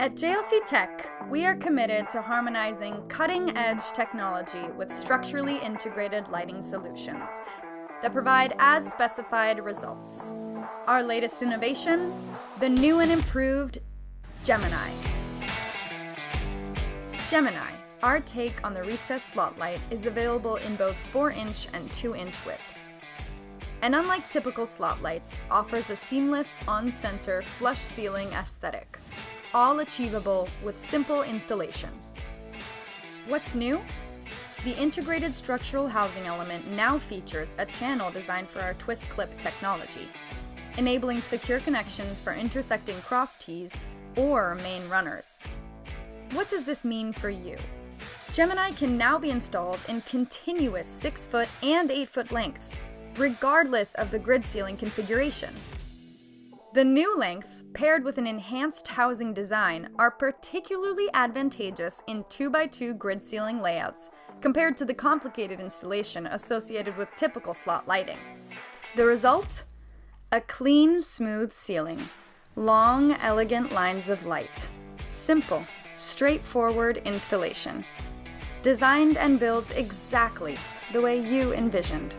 At JLC-Tech, we are committed to harmonizing cutting-edge technology with structurally integrated lighting solutions that provide as-specified results. Our latest innovation, the new and improved GEMINI. GEMINI, our take on the recessed slot light, is available in both 4-inch and 2-inch widths. And unlike typical slot lights, offers a seamless, on-center, flush ceiling aesthetic, all achievable with simple installation. What's new? The integrated structural housing element now features a channel designed for our twist clip technology, enabling secure connections for intersecting cross tees or main runners. What does this mean for you? GEMINI can now be installed in continuous 6-foot and 8-foot lengths, regardless of the grid ceiling configuration. The new lengths, paired with an enhanced housing design, are particularly advantageous in 2x2 grid ceiling layouts compared to the complicated installation associated with typical slot lighting. The result? A clean, smooth ceiling, long, elegant lines of light, simple, straightforward installation, designed and built exactly the way you envisioned.